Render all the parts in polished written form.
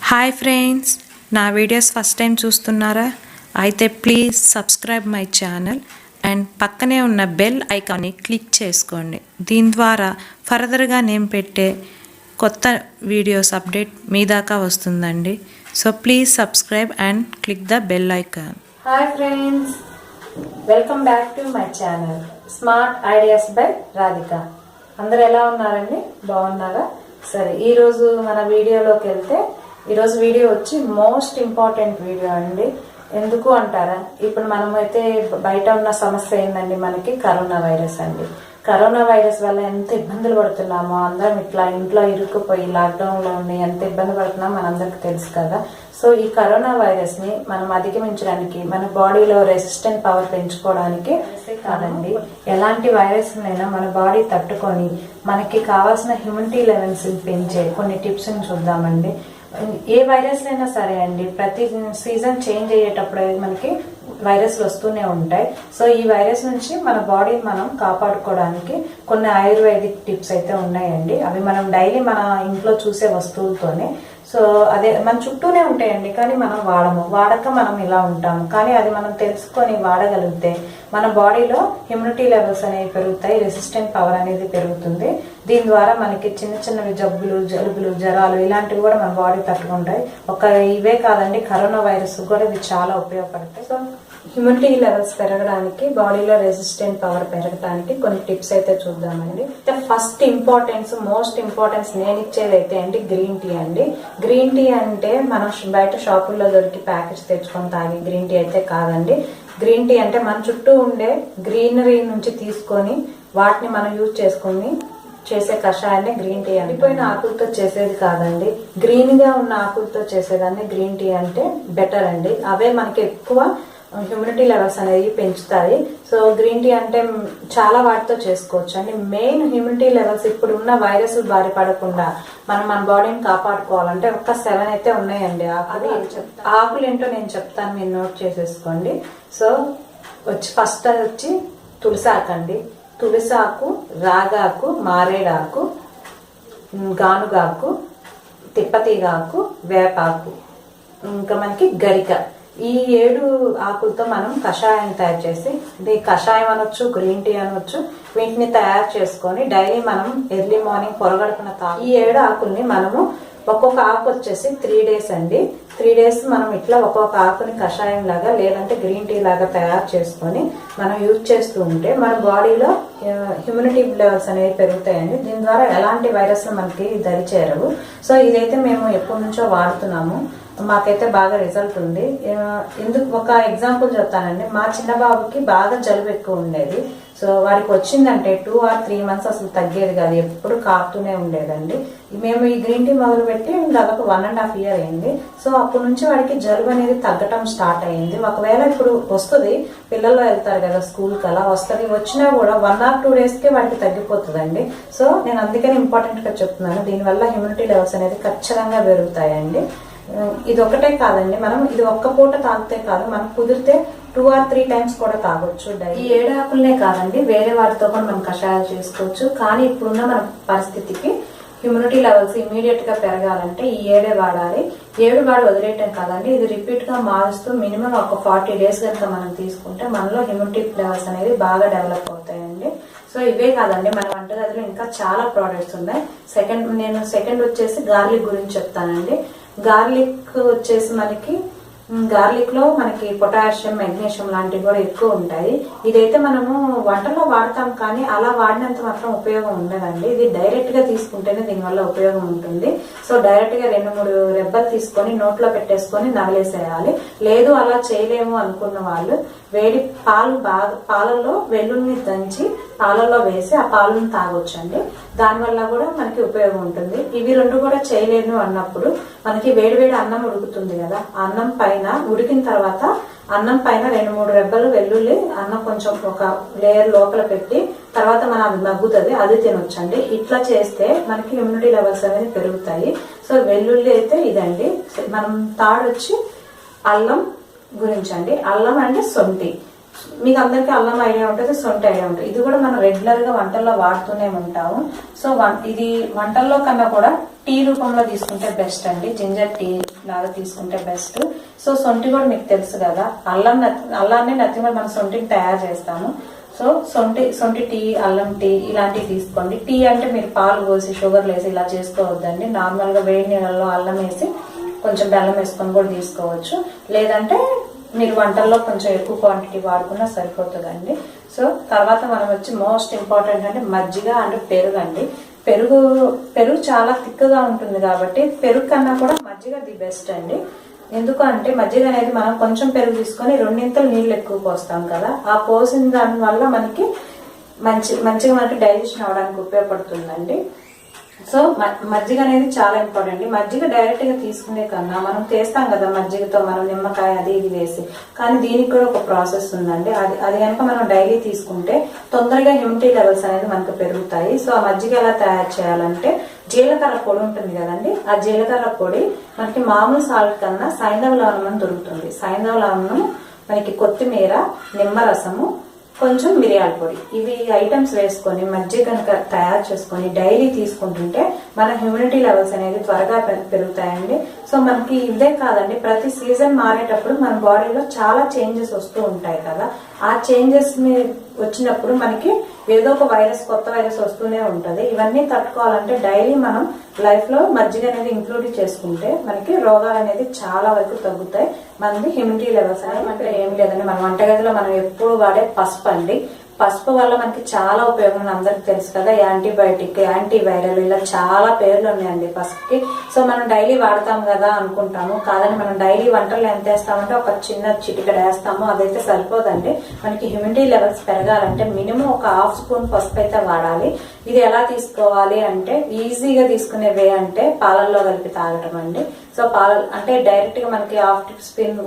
Hi friends, నా videos first time చూస్తున్నారా? అయితే please subscribe my channel and పక్కనే ఉన్న బెల్ ఐకాన్ని క్లిక్ చేసుకోండి. దీని ద్వారా ఫర్దర్గా నేను పెట్టే కొత్త వీడియోస్ అప్డేట్ మీ దాకా వస్తుందండి. So please subscribe and click the bell icon. Hi friends, welcome back to my channel smart ideas by Radhika. అందరు ఎలా ఉన్నారండి? బాగున్నారా? సరే, ఈరోజు మన వీడియోలోకి వెళ్తే ఈరోజు వీడియో వచ్చి మోస్ట్ ఇంపార్టెంట్ వీడియో అండి. ఎందుకు అంటారా? ఇప్పుడు మనమైతే బయట ఉన్న సమస్య ఏందండి, మనకి కరోనా వైరస్ అండి. కరోనా వైరస్ వల్ల ఎంత ఇబ్బందులు పడుతున్నామో, అందరం ఇట్లా ఇంట్లో ఇరుక్కుపోయి లాక్డౌన్లో ఉండి ఎంత ఇబ్బంది పడుతున్నామో మనందరికి తెలుసు కదా. సో ఈ కరోనా వైరస్ ని మనం అధిగమించడానికి, మన బాడీలో రెసిస్టెంట్ పవర్ పెంచుకోవడానికి కాదండి, ఎలాంటి వైరస్ అయినా మన బాడీ తట్టుకొని మనకి కావాల్సిన హ్యూమినిటీ లెవెల్స్ పెంచే కొన్ని టిప్స్ ని చూద్దామండి. ఏ వైరస్ అయినా సరే అండి, ప్రతి సీజన్ చేంజ్ అయ్యేటప్పుడు మనకి వైరస్లు వస్తూనే ఉంటాయి. సో ఈ వైరస్ నుంచి మన బాడీని మనం కాపాడుకోవడానికి కొన్ని ఆయుర్వేదిక్ టిప్స్ అయితే ఉన్నాయండి. అవి మనం డైలీ మన ఇంట్లో చూసే వస్తువులతోనే, సో అదే మన చుట్టూనే ఉంటాయండి, కానీ మనం వాడక మనం ఇలా ఉంటాము. కానీ అది మనం తెలుసుకొని వాడగలిగితే మన బాడీలో హ్యూమినిటీ లెవెల్స్ అనేవి పెరుగుతాయి, రెసిస్టెంట్ పవర్ అనేది పెరుగుతుంది. దీని ద్వారా మనకి చిన్న చిన్నవి జలుబులు జ్వరాలు ఇలాంటివి కూడా మన బాడీ తట్టుకుంటాయి. ఇవే కాదండి, కరోనా వైరస్ కూడా ఇవి చాలా ఉపయోగపడతాయి. సో హ్యూమినిటీ లెవెల్స్ పెరగడానికి, బాడీలో రెసిస్టెంట్ పవర్ పెరగడానికి కొన్ని టిప్స్ అయితే చూద్దామండి. ఫస్ట్ మోస్ట్ ఇంపార్టెన్స్ నేను ఇచ్చేది అయితే అండి గ్రీన్ టీ అండి. గ్రీన్ టీ అంటే మనం బయట షాపుల్లో దొరికి ప్యాకెట్స్ తెచ్చుకొని తాగి గ్రీన్ టీ అయితే కాదండి. గ్రీన్ టీ అంటే మన చుట్టూ ఉండే గ్రీనరీ నుంచి తీసుకొని వాటిని మనం యూజ్ చేసుకుని చేసే కషాయాన్ని గ్రీన్ టీ. ఎండిపోయిన ఆకులతో చేసేది కాదండి, గ్రీన్ గా ఉన్న ఆకులతో చేసేదాన్ని గ్రీన్ టీ అంటే బెటర్ అండి. అవే మనకి ఎక్కువ హ్యూమినిటీ లెవెల్స్ అనేవి పెంచుతాయి. సో గ్రీన్ టీ అంటే చాలా వాటితో చేసుకోవచ్చు అండి. మెయిన్ హ్యూమినిటీ లెవెల్స్ ఇప్పుడు ఉన్న వైరస్ బారి పడకుండా మనం మన బాడీని కాపాడుకోవాలంటే ఒక 7 అయితే ఉన్నాయండి. ఆకులు ఏంటో నేను చెప్తాను, మీరు నోట్ చేసేసుకోండి. సో ఫస్ట్ వచ్చి తులసాకు అండి. తులసాకు, రాగాకు, మారేడాకు, గానుగాకు, తిప్పతీగాకు, వేపాకు, ఇంకా మనకి గరిక, ఈ 7 ఆకులతో మనం కషాయం తయారు చేసి, ఇది కషాయం అనొచ్చు, గ్రీన్ టీ అనొచ్చు, వీటిని తయారు చేసుకొని డైలీ మనం ఎర్లీ మార్నింగ్ పొరగడుపున ఈ 7 ఆకుల్ని మనము ఒక్కొక్క ఆకు వచ్చేసి 3 డేస్ అండి. 3 డేస్ మనం ఇట్లా ఒక్కొక్క ఆకుని కషాయం లాగా లేదంటే గ్రీన్ టీ లాగా తయారు చేసుకొని మనం యూజ్ చేస్తూ ఉంటే మన బాడీలో హ్యూమినిటీ లెవెల్స్ అనేవి పెరుగుతాయండి. దీని ద్వారా ఎలాంటి వైరస్ మనకి దరి చేరవు. సో ఇదైతే మేము ఎప్పటి నుంచో వాడుతున్నాము, మాకైతే బాగా రిజల్ట్ ఉంది. ఎందుకు ఒక ఎగ్జాంపుల్ చెప్తానండి. మా చిన్న బాబుకి బాగా జలుబు ఎక్కువ ఉండేది. సో వాడికి వచ్చిందంటే 2 or 3 months అసలు తగ్గేది కాదు, ఎప్పుడు కాపుతూనే ఉండేదండి. మేము ఈ గ్రీన్ టీ మొదలు పెట్టి దాదాపు 1.5 year అయింది. సో అప్పటి నుంచి వాడికి జలుబు అనేది తగ్గటం స్టార్ట్ అయ్యింది. ఒకవేళ ఇప్పుడు వస్తుంది, పిల్లలు వెళ్తారు కదా స్కూల్కి, అలా వస్తుంది, వచ్చినా కూడా 1 or 2 daysకే వాడికి తగ్గిపోతుందండి. సో నేను అందుకని ఇంపార్టెంట్ గా చెప్తున్నాను, దీనివల్ల హ్యూమినిటీ లెవెల్స్ అనేది ఖచ్చితంగా పెరుగుతాయండి. ఇది ఒకటే కాదండి, మనం ఇది ఒక్క పూట తాగితే కాదు, మనం కుదిరితే 2 or 3 times కూడా తాగొచ్చు. ఈ 7 ఆకులనే కాదండి, వేరే వాటితో కూడా మనం కషాయాలు చేసుకోవచ్చు. కానీ ఇప్పుడున్న మన పరిస్థితికి హ్యూమినిటీ లెవెల్స్ ఇమీడియట్ గా పెరగాలంటే ఈ 7 వాడాలి. 7 వాడి వదిలేయటం కాదండి, ఇది రిపీట్ గా మారుస్తూ మినిమం ఒక 40 days కనుక మనం తీసుకుంటే మనలో హ్యూమినిటీ లెవెల్స్ అనేది బాగా డెవలప్ అవుతాయండి. సో ఇవే కాదండి, మన వంటగదిలో ఇంకా చాలా ప్రోడక్ట్స్ ఉన్నాయి. సెకండ్ వచ్చేసి గార్లిక్ గురించి చెప్తానండి. గార్లిక్ వచ్చేసి గార్లిక్ లో మనకి పొటాషియం, మెగ్నీషియం లాంటివి కూడా ఎక్కువ ఉంటాయి. ఇదైతే మనము వంటలో వాడతాం, కానీ అలా వాడినంత మాత్రం ఉపయోగం ఉండదండి. ఇది డైరెక్ట్ గా తీసుకుంటేనే దీనివల్ల ఉపయోగం ఉంటుంది. సో డైరెక్ట్ గా 2-3 రెబ్బలు తీసుకొని నోట్లో పెట్టేసుకొని నవలేసేయాలి. లేదు అలా చేయలేము అనుకున్న వాళ్ళు వేడి పాలలో వెల్లుల్ని దంచి పాలలో వేసి ఆ పాలను తాగొచ్చండి. దానివల్ల కూడా మనకి ఉపయోగం ఉంటుంది. ఇవి 2 కూడా చేయలేను అన్నప్పుడు మనకి వేడివేడి అన్నం ఉడుకుతుంది కదా, అన్నం పైన ఉడికిన తర్వాత అన్నం పైన 2-3 రెబ్బలు వెల్లుల్లి, అన్నం కొంచెం ఒక లేయర్ లోపల పెట్టి తర్వాత మనం అది మగ్గుతుంది, అది తినొచ్చండి. ఇట్లా చేస్తే మనకి హ్యూమినిటీ లెవెల్స్ అనేది పెరుగుతాయి. సో వెల్లుల్లి అయితే ఇదండి. మనం తాడొచ్చి అల్లం గురించి అండి. అల్లం అంటే సొంటి, మీకు అందరికీ అల్లం ఐడియా ఉంటుంది, సొంటి ఐడియా ఉంటుంది. ఇది కూడా మనం రెగ్యులర్ గా వంటల్లో వాడుతూనే ఉంటాము. సో ఇది వంటల్లో కన్నా కూడా టీ రూపంలో తీసుకుంటే బెస్ట్ అండి. జింజర్ టీ లాగా తీసుకుంటే బెస్ట్. సో సొంటి కూడా మీకు తెలుసు కదా, అల్లాన్ని నత్తి కూడా మనం సొంటిని తయారు చేస్తాము. సో సొంటి టీ, అల్లం టీ ఇలాంటివి తీసుకోండి. టీ అంటే మీరు పాలు పోసి షుగర్ వేసి ఇలా చేసుకోవద్దండి. నార్మల్గా వేడి నీళ్ళలో అల్లం వేసి కొంచెం బెల్లం వేసుకొని కూడా తీసుకోవచ్చు. లేదంటే మీరు వంటల్లో కొంచెం ఎక్కువ క్వాంటిటీ వాడుకున్నా సరిపోతుందండి. సో తర్వాత మనం వచ్చి మోస్ట్ ఇంపార్టెంట్ అంటే మజ్జిగ అండ్ పెరుగు అండి. పెరుగు చాలా థిక్గా ఉంటుంది కాబట్టి పెరుగు కన్నా కూడా మజ్జిగ ది బెస్ట్ అండి. ఎందుకు అంటే మజ్జిగ అనేది మనం కొంచెం పెరుగు తీసుకొని 2 నీళ్ళు ఎక్కువ పోస్తాం కదా, ఆ పోసిన దాని వల్ల మనకి మంచిగా మనకి డైజెషన్ అవడానికి ఉపయోగపడుతుందండి. సో మజ్జిగ అనేది చాలా ఇంపార్టెంట్. మజ్జిగ డైరెక్ట్ గా తీసుకునే కన్నా మనం చేస్తాం కదా మజ్జిగతో మనం నిమ్మకాయ అది ఇది వేసి, కానీ దీనికి కూడా ఒక ప్రాసెస్ ఉందండి. అది కనుక మనం డైలీ తీసుకుంటే తొందరగా ఇమ్యూనిటీ లెవెల్స్ అనేది మనకు పెరుగుతాయి. సో ఆ మజ్జిగ ఎలా తయారు చేయాలంటే జీలకర్ర పొడి ఉంటుంది కదండి, ఆ జీలకర్ర పొడి మనకి మామూలు సాల్ట్ కన్నా సైంధవ లవణం దొరుకుతుంది. సైంధవ లవణం మనకి కొత్తిమీర, నిమ్మరసము, కొంచెం మిరియాల పొడి, ఇవి ఐటమ్స్ వేసుకొని మజ్జిగ కనుక తయారు చేసుకొని డైలీ తీసుకుంటుంటే మన హ్యూమిడిటీ లెవెల్స్ అనేది త్వరగా పెరుగుతాయండి. సో మనకి ఇదే కాదండి, ప్రతి సీజన్ మారేటప్పుడు మన బాడీలో చాలా చేంజెస్ వస్తూ ఉంటాయి కదా, ఆ చేంజెస్ వచ్చినప్పుడు మనకి ఏదో ఒక కొత్త వైరస్ వస్తూనే ఉంటది. ఇవన్నీ తట్టుకోవాలంటే డైలీ మనం లైఫ్ లో మజ్జిగ అనేది ఇంక్లూడ్ చేసుకుంటే మనకి రోగాలు అనేది చాలా వరకు తగ్గుతాయి. మనది హ్యూమిడిటీ లెవెల్స్ అనేది ఏమి లేదండి. మన వంటగదిలో మనం ఎప్పుడు వాడే పసుపు అండి. పసుపు వల్ల మనకి చాలా ఉపయోగం అందరికి తెలుసు కదా, యాంటీబయాటిక్, యాంటీవైరల్, ఇలా చాలా పేర్లు ఉన్నాయండి పసుపుకి. సో మనం డైలీ వాడతాం కదా అనుకుంటాము, కాదని మనం డైలీ వంటల్లో ఎంత వేస్తామంటే ఒక చిన్న చిటికెడ వేస్తాము, అదైతే సరిపోదండి. మనకి హ్యూమిడిటీ లెవెల్స్ పెరగాలంటే మినిమం ఒక 1/2 స్పూన్ పసుపు అయితే వాడాలి. ఇది ఎలా తీసుకోవాలి అంటే ఈజీగా తీసుకునే వే అంటే పాలల్లో కలిపి తాగటం అండి. సో అంటే డైరెక్ట్ గా మనకి 1/2 స్పూన్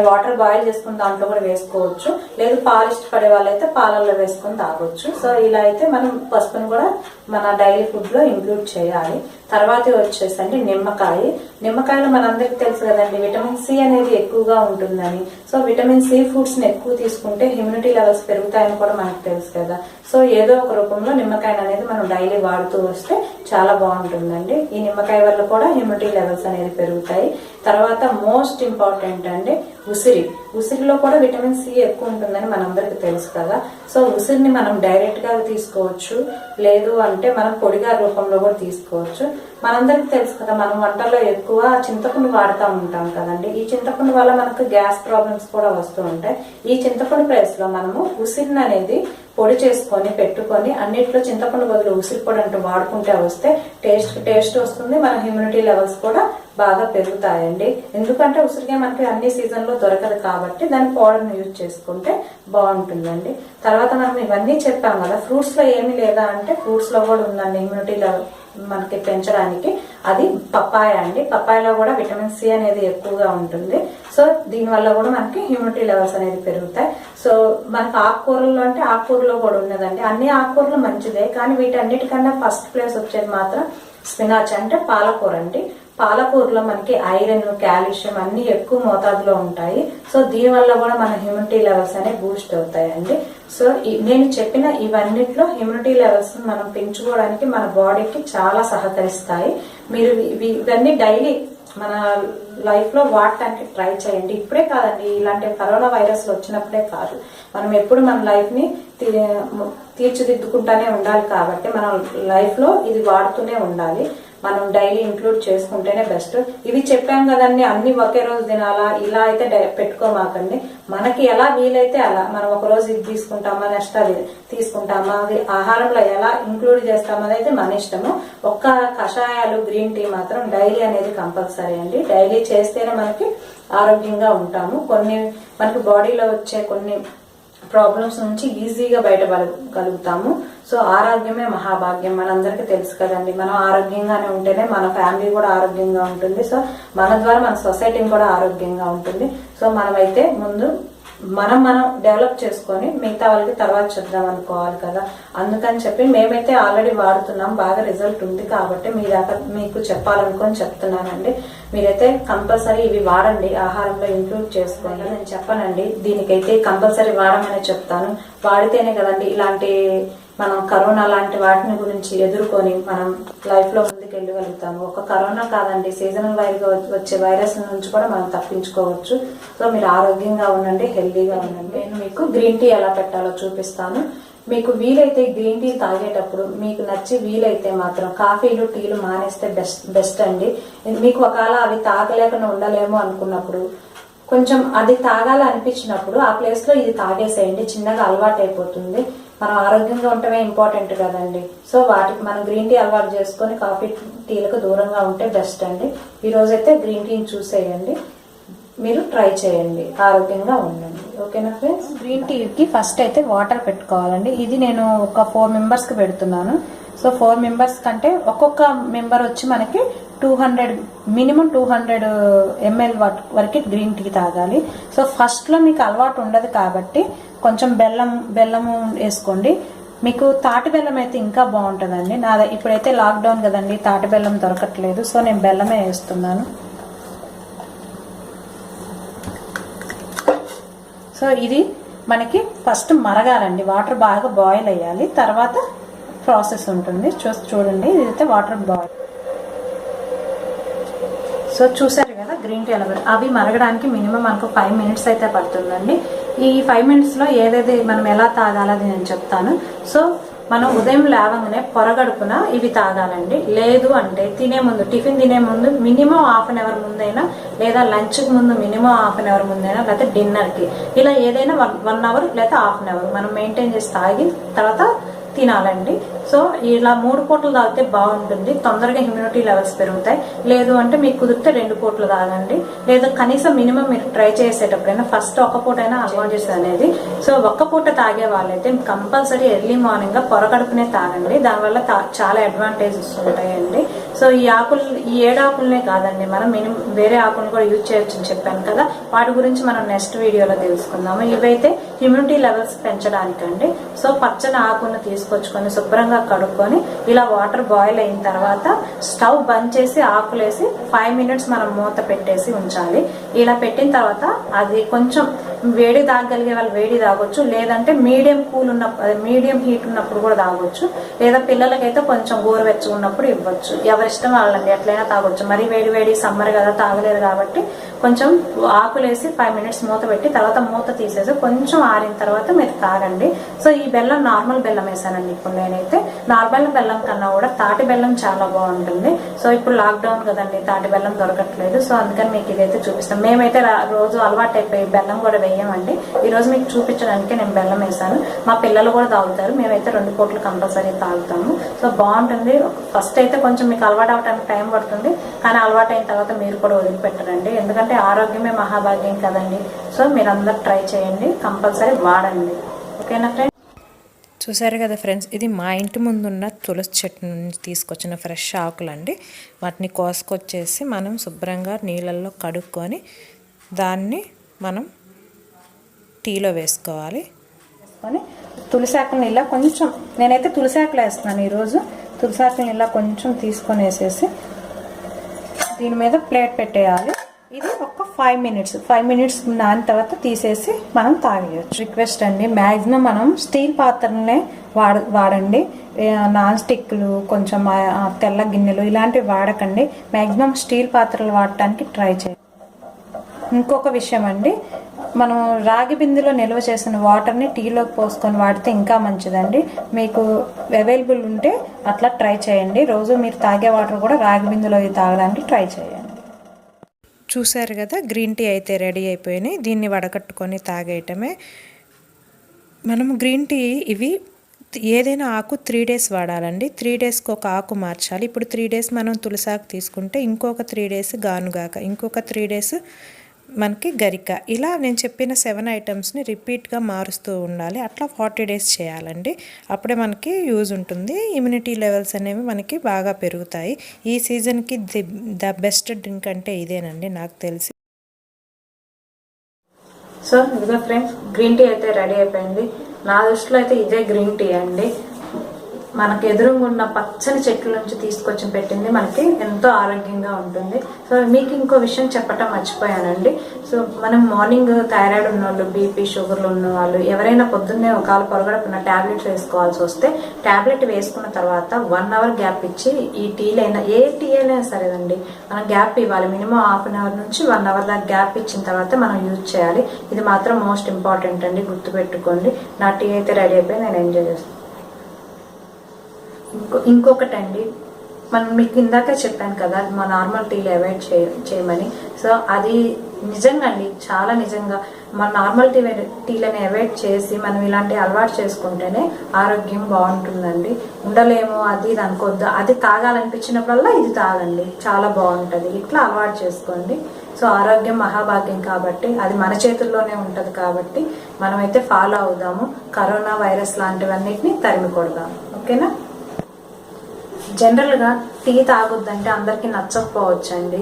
వాటర్ బాయిల్ చేసుకుని దాంట్లో కూడా వేసుకోవచ్చు, లేదు పాలు ఇష్టపడే వాళ్ళైతే పాలల్లో వేసుకొని తాగొచ్చు. సో ఇలా అయితే మనం పసుపును కూడా మన డైలీ ఫుడ్ లో ఇంక్లూడ్ చేయాలి. తర్వాత వచ్చేసండి నిమ్మకాయలు మనందరికి తెలుసు కదండి, విటమిన్ సి అనేది ఎక్కువగా ఉంటుందని. సో విటమిన్ సి ఫుడ్స్ ని ఎక్కువ తీసుకుంటే హ్యూమిడిటీ లెవెల్స్ పెరుగుతాయని కూడా మనకు తెలుసు కదా. సో ఏదో ఒక రూపంలో నిమ్మకాయ అనేది మనం డైలీ వాడుతూ వస్తే చాలా బాగుంటుందండి. ఈ నిమ్మకాయ వల్ల కూడా హ్యూమిడిటీ లెవెల్స్ అనేది పెరుగుతాయి. తర్వాత మోస్ట్ ఇంపార్టెంట్ అండి ఉసిరిలో కూడా విటమిన్ సి ఎక్కువ ఉంటుందని మనందరికి తెలుసు కదా. సో ఉసిరిని మనం డైరెక్ట్ గా తీసుకోవచ్చు, లేదు అంటే మనం పొడిగా రూపంలో కూడా తీసుకోవచ్చు. మనందరికి తెలుసు కదా, మనం వంటల్లో ఎక్కువ చింతపండు వాడుతూ ఉంటాం కదండి. ఈ చింతపండు వల్ల మనకు గ్యాస్ ప్రాబ్లమ్స్ కూడా వస్తూ ఉంటాయి. ఈ చింతపండు ప్లేస్ లో మనము ఉసిరిని అనేది పొడి చేసుకొని పెట్టుకొని అన్నిట్లో చింతపండు బదులు ఉసిరి పొడి అంటూ వాడుకుంటే వస్తే టేస్ట్ వస్తుంది, మన హ్యూమిడిటీ లెవెల్స్ కూడా బాగా పెరుగుతాయండి. ఎందుకంటే ఉసిరికాయ మనకి అన్ని సీజన్ లో దొరకదు కాబట్టి దాని పౌడర్ ని యూజ్ చేసుకుంటే బాగుంటుందండి. తర్వాత మనం ఇవన్నీ చెప్పాం కదా, ఫ్రూట్స్ లో ఏమి లేదా అంటే ఫ్రూట్స్ లో కూడా ఉందండి హ్యూమిడిటీ లెవెల్ మనకి పెంచడానికి. అది పపాయ అండి. పపాయలో కూడా విటమిన్ సి అనేది ఎక్కువగా ఉంటుంది. సో దీని వల్ల కూడా మనకి హ్యూమిడిటీ లెవెల్స్ అనేది పెరుగుతాయి. సో మనకి ఆకుకూరల్లో అంటే ఆకుకూరలో కూడా ఉన్నదండి. అన్ని ఆకుకూరలు మంచిదే, కానీ వీటన్నిటికన్నా ఫస్ట్ ప్లేస్ వచ్చేది మాత్రం స్పినాచ్ అంటే పాలకూర అండి. పాలకూరలో మనకి ఐరన్, కాల్షియం అన్ని ఎక్కువ మోతాదులో ఉంటాయి. సో దీని వల్ల కూడా మన హ్యూమిడిటీ లెవెల్స్ అనేవి బూస్ట్ అవుతాయండి. సో నేను చెప్పిన ఇవన్నిట్లో హ్యూమిడిటీ లెవెల్స్ మనం పెంచుకోవడానికి మన బాడీకి చాలా సహకరిస్తాయి. మీరు ఇవన్నీ డైలీ మన లైఫ్ లో వాడటానికి ట్రై చేయండి. ఇప్పుడే కాదండి, ఇలాంటి కరోనా వైరస్ వచ్చినప్పుడే కాదు, మనం ఎప్పుడు మన లైఫ్ ని తీర్చిదిద్దుకుంటానే ఉండాలి. కాబట్టి మన లైఫ్ లో ఇది వాడుతూనే ఉండాలి. మనం డైలీ ఇంక్లూడ్ చేసుకుంటేనే బెస్ట్. ఇవి చెప్పాం కదండి, అన్ని ఒకే రోజు తినాలా ఇలా అయితే పెట్టుకోమాకండి. మనకి ఎలా వీలైతే అలా మనం ఒక రోజు ఇది తీసుకుంటామా, నెక్స్ట్ అది తీసుకుంటామా, అది ఆహారంలో ఎలా ఇంక్లూడ్ చేస్తామనేది అయితే మన ఇష్టము. ఒక్క కషాయాలు, గ్రీన్ టీ మాత్రం డైలీ అనేది కంపల్సరీ అండి. డైలీ చేస్తేనే మనకి ఆరోగ్యంగా ఉంటాము. మనకి బాడీలో వచ్చే కొన్ని ప్రాబ్లమ్స్ నుంచి ఈజీగా బయటపడగలుగుతాము. సో ఆరోగ్యమే మహాభాగ్యం మనందరికీ తెలుసు కదండి. మనం ఆరోగ్యంగానే ఉంటేనే మన ఫ్యామిలీ కూడా ఆరోగ్యంగా ఉంటుంది. సో మన ద్వారా మన సొసైటీ కూడా ఆరోగ్యంగా ఉంటుంది. సో మనమైతే ముందు మనం డెవలప్ చేసుకొని మిగతా వాళ్ళకి తర్వాత చెప్దాం అనుకోవాలి కదా. అందుకని చెప్పి మేమైతే ఆల్రెడీ వాడుతున్నాం, బాగా రిజల్ట్ ఉంది కాబట్టి మీకు చెప్పాలనుకొని చెప్తున్నానండి. మీరైతే కంపల్సరీ ఇవి వాడండి, ఆహారంలో ఇంక్లూడ్ చేసుకోండి. నేను చెప్పానండి, దీనికైతే కంపల్సరీ వాడమని చెప్తాను. వాడితేనే కదండి ఇలాంటి మనం కరోనా లాంటి వాటిని గురించి ఎదుర్కొని మనం లైఫ్లో ముందుకు వెళ్ళగలుగుతాము. ఒక కరోనా కాదండి, సీజనల్ వైర్గా వచ్చే వైరస్ నుంచి కూడా మనం తప్పించుకోవచ్చు. సో మీరు ఆరోగ్యంగా ఉండండి, హెల్దీగా ఉండండి. నేను మీకు గ్రీన్ టీ ఎలా పెట్టాలో చూపిస్తాను. మీకు వీలైతే గ్రీన్ టీ తాగేటప్పుడు మీకు నచ్చి వీలైతే మాత్రం కాఫీలు టీలు మానేస్తే బెస్ట్ అండి. మీకు ఒకవేళ అవి తాగలేకుండా ఉండలేము అనుకున్నప్పుడు, కొంచెం అది తాగాలి అనిపించినప్పుడు ఆ ప్లేస్ లో ఇది తాగేసేయండి. చిన్నగా అలవాటు అయిపోతుంది. మనం ఆరోగ్యంగా ఉండటమే ఇంపార్టెంట్ కదండి. సో వాటికి మనం గ్రీన్ టీ అలవాటు చేసుకొని కాఫీ టీలకు దూరంగా ఉంటే బెస్ట్ అండి. ఈ రోజైతే గ్రీన్ టీని చూసేయండి, మీరు ట్రై చేయండి, ఆరోగ్యంగా ఉండండి. ఓకేనా ఫ్రెండ్స్? గ్రీన్ టీకి ఫస్ట్ అయితే వాటర్ పెట్టుకోవాలండి. ఇది నేను ఒక 4 మెంబర్స్కి పెడుతున్నాను. సో 4 మెంబర్స్ కంటే ఒక్కొక్క మెంబర్ వచ్చి మనకి 200 మినిమం 200 ml వరకు గ్రీన్ టీ తాగాలి. సో ఫస్ట్లో మీకు అలవాటు ఉండదు కాబట్టి కొంచెం బెల్లము వేసుకోండి. మీకు తాటి బెల్లం అయితే ఇంకా బాగుంటుందండి. ఇప్పుడైతే లాక్డౌన్ కదండి, తాటి బెల్లం దొరకట్లేదు. సో నేను బెల్లమే వేస్తున్నాను. సో ఇది మనకి ఫస్ట్ మరగాలండి, వాటర్ బాగా బాయిల్ అయ్యాలి. తర్వాత ప్రాసెస్ ఉంటుంది, చూడండి. ఇదైతే వాటర్ బాయిల్. సో చూసారు కదా గ్రీన్ టీ ఎలా అవి మరగడానికి మినిమం మనకు 5 మినిట్స్ అయితే పడుతుందండి. ఈ 5 మినిట్స్లో ఏదేది మనం ఎలా తాగాలది నేను చెప్తాను. సో మనం ఉదయం లేవగానే పొరగడుపున ఇవి తాగాలండి. లేదు అంటే టిఫిన్ తినే ముందు మినిమం హాఫ్ అన్ అవర్ ముందైనా, లేదా లంచ్కి ముందు మినిమం హాఫ్ అన్ అవర్ ముందైనా, లేకపోతే డిన్నర్కి, ఇలా ఏదైనా 1 అవర్ లేదా హాఫ్ అన్ అవర్ మనం మెయింటైన్ చేసి తాగి తర్వాత తినాలండి. సో ఇలా 3 పూటలు తాగితే బాగుంటుంది, తొందరగా ఇమ్యూనిటీ లెవెల్స్ పెరుగుతాయి. లేదు అంటే మీకు కుదిరితే 2 పూటలు తాగండి. లేదా కనీసం మినిమం మీరు ట్రై చేసేటప్పుడైనా ఫస్ట్ ఒక పూట అయినా అలవాటు చేసేది అనేది. సో ఒక్క పూట తాగే వాళ్ళైతే కంపల్సరీ ఎర్లీ మార్నింగ్ పొరగడుపునే తాగండి. దానివల్ల చాలా అడ్వాంటేజెస్ ఉంటాయండి. సో ఈ 7 ఆకులనే కాదండి, మనం మినిమం వేరే ఆకులను కూడా యూజ్ చేయొచ్చు అని చెప్పాను కదా, వాటి గురించి మనం నెక్స్ట్ వీడియోలో తెలుసుకుందాము. ఇవైతే ఇమ్యూనిటీ లెవెల్స్ పెంచడానికండి. సో పచ్చని ఆకులను తీసుకొచ్చుకొని శుభ్రంగా కడుక్కొని ఇలా వాటర్ బాయిల్ అయిన తర్వాత స్టవ్ బంద్ చేసి ఆకులేసి 5 మినిట్స్ మనం మూత పెట్టేసి ఉంచాలి. ఇలా పెట్టిన తర్వాత అది కొంచెం వేడి తాగగలిగే వాళ్ళు వేడి తాగొచ్చు, లేదంటే మీడియం హీట్ ఉన్నప్పుడు కూడా తాగొచ్చు. లేదా పిల్లలకైతే కొంచెం గోరువెచ్చగా ఉన్నప్పుడు ఇవ్వచ్చు. ఎవరిష్టం వాళ్ళండి, ఎట్లయినా తాగొచ్చు. మరి వేడి సమ్మర్ కదా, తాగలేదు కాబట్టి కొంచెం ఆకులేసి 5 మినిట్స్ మూత పెట్టి తర్వాత మూత తీసేసి కొంచెం ఆరిన తర్వాత మీరు తాగండి. సో ఈ బెల్లం నార్మల్ బెల్లం వేసానండి. ఇప్పుడు నేనైతే నార్మల్ బెల్లం కన్నా కూడా తాటి బెల్లం చాలా బాగుంటుంది. సో ఇప్పుడు లాక్డౌన్ కదండి, తాటి బెల్లం దొరకట్లేదు. సో అందుకని మీకు ఇదైతే చూపిస్తాం. మేమైతే రోజు అలవాటు అయిపోయి బెల్లం కూడా వేయమండి. ఈ రోజు మీకు చూపించడానికి నేను బెల్లం వేసాను. మా పిల్లలు కూడా తాగుతారు. మేమైతే 2 పూటలు కంపల్సరీ తాగుతాము. సో బాగుంటుంది. ఫస్ట్ అయితే కొంచెం మీకు అలవాటు అవడానికి టైం పడుతుంది, కానీ అలవాటు అయిన తర్వాత మీరు కూడా వదిలిపెట్టరండి. ఎందుకంటే ఆరోగ్యమే మహాభాగ్యం కదండి. సో మీరు అందరు ట్రై చేయండి, కంపల్సరీ వాడండి. ఓకేనా ఫ్రెండ్స్? చూసారు కదా ఫ్రెండ్స్, ఇది మా ఇంటి ముందున్న తులసి చెట్టు నుంచి తీసుకొచ్చిన ఫ్రెష్ ఆకులండి. వాటిని కోసుకొచ్చేసి మనం శుభ్రంగా నీళ్ళల్లో కడుక్కొని దాన్ని మనం టీలో వేసుకోవాలి. తులసాకుని ఇలా కొంచెం, నేనైతే తులసాకులు వేస్తున్నాను ఈరోజు. తులసాకుని ఇలా కొంచెం తీసుకొని వేసేసి దీని మీద ప్లేట్ పెట్టేయాలి. ఇది ఒక 5 మినిట్స్ నాని తర్వాత తీసేసి మనం తాగేయచ్చు. రిక్వెస్ట్ అండి, మ్యాక్సిమం మనం స్టీల్ పాత్రలనే వాడండి. నాన్ స్టిక్లు, కొంచెం తెల్ల గిన్నెలు ఇలాంటివి వాడకండి. మ్యాక్సిమం స్టీల్ పాత్రలు వాడటానికి ట్రై చేయండి. ఇంకొక విషయం అండి, మనం రాగి బిందెలో నిల్వ చేసిన వాటర్ని టీలోకి పోసుకొని వాడితే ఇంకా మంచిదండి. మీకు అవైలబుల్ ఉంటే అట్లా ట్రై చేయండి. రోజు మీరు తాగే వాటర్ కూడా రాగి బిందెలో తాగడానికి ట్రై చేయండి. చూసారు కదా, గ్రీన్ టీ అయితే రెడీ అయిపోయినాయి. దీన్ని వడకట్టుకొని తాగేయటమే. మనం గ్రీన్ టీ ఇవి ఏదైనా ఆకు 3 డేస్ వాడాలండి. 3 డేస్కి ఒక ఆకు మార్చాలి. ఇప్పుడు 3 డేస్ మనం తులసాకు తీసుకుంటే ఇంకొక 3 డేస్ గానుగాక, ఇంకొక 3 డేస్ మనకి గరిక, ఇలా నేను చెప్పిన 7 ఐటమ్స్ని రిపీట్గా మారుస్తూ ఉండాలి. అట్లా 40 డేస్ చేయాలండి. అప్పుడే మనకి యూజ్ ఉంటుంది. ఇమ్యూనిటీ లెవెల్స్ అనేవి మనకి బాగా పెరుగుతాయి. ఈ సీజన్కి ద బెస్ట్ డ్రింక్ అంటే ఇదేనండి నాకు తెలిసి. సో ఇదిగో ఫ్రెండ్స్, గ్రీన్ టీ అయితే రెడీ అయిపోయింది. నా దృష్టిలో అయితే ఇదే గ్రీన్ టీ అండి. మనకు ఎదురుగా ఉన్న పచ్చని చెట్ల నుంచి తీసుకొచ్చి పెట్టింది మనకి ఎంతో ఆరోగ్యంగా ఉంటుంది. సో మీకు ఇంకో విషయం చెప్పటం మర్చిపోయానండి. సో మనం మార్నింగ్ థైరాయిడ్ ఉన్న వాళ్ళు, బీపీ షుగర్లు ఉన్న వాళ్ళు ఎవరైనా పొద్దున్నే ఒకవేళ పొరగడుపున ట్యాబ్లెట్స్ వేసుకోవాల్సి వస్తే ట్యాబ్లెట్ వేసుకున్న తర్వాత 1 అవర్ గ్యాప్ ఇచ్చి ఈ టీలైనా ఏ టీ అయినా సరేనండి మనం గ్యాప్ ఇవ్వాలి. మినిమం ½ అన్ అవర్ నుంచి 1 అవర్ దాకా గ్యాప్ ఇచ్చిన తర్వాత మనం యూజ్ చేయాలి. ఇది మాత్రం మోస్ట్ ఇంపార్టెంట్ అండి, గుర్తుపెట్టుకోండి. నా టీ అయితే రెడీ అయిపోయి నేను ఎంజాయ్ చేస్తాను. ఇంకొకటి అండి, మనం మీకు ఇందాక చెప్పాను కదా మా నార్మల్ టీలు అవాయిడ్ చేయమని. సో అది నిజంగా అండి, చాలా నిజంగా మన నార్మల్ టీలని అవాయిడ్ చేసి మనం ఇలాంటి అలవాటు చేసుకుంటేనే ఆరోగ్యం బాగుంటుందండి. ఉండలేము అది ఇది అనుకోవద్దు. అది తాగాలనిపించినప్పుడల్లా ఇది తాగండి, చాలా బాగుంటుంది. ఇట్లా అలవాటు చేసుకోండి. సో ఆరోగ్యం మహాభాగ్యం కాబట్టి అది మన చేతుల్లోనే ఉంటుంది. కాబట్టి మనమైతే ఫాలో అవుదాము. కరోనా వైరస్ లాంటివన్నిటిని తరిమి కొడదాము. ఓకేనా? జనరల్గా టీ తాగొద్దంటే అందరికీ నచ్చకపోవచ్చండి.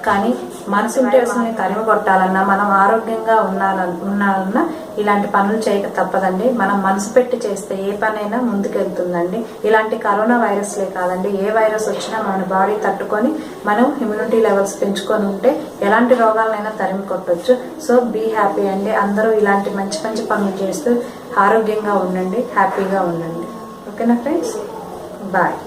కానీ మనసు ఇంటర్స్ని తరిమి కొట్టాలన్నా, మనం ఆరోగ్యంగా ఉన్నాలన్నా ఇలాంటి పనులు చేయక తప్పదండి. మనం మనసు పెట్టి చేస్తే ఏ పనైనా ముందుకెళ్తుందండి. ఇలాంటి కరోనా వైరస్లే కాదండి, ఏ వైరస్ వచ్చినా మన బాడీ తట్టుకొని మనం ఇమ్యూనిటీ లెవెల్స్ పెంచుకొని ఉంటే ఎలాంటి రోగాలనైనా తరిమి కొట్టవచ్చు. సో బీ హ్యాపీ అండి. అందరూ ఇలాంటి మంచి మంచి పనులు చేస్తూ ఆరోగ్యంగా ఉండండి, హ్యాపీగా ఉండండి. ఓకేనా ఫ్రెండ్స్? బాయ్.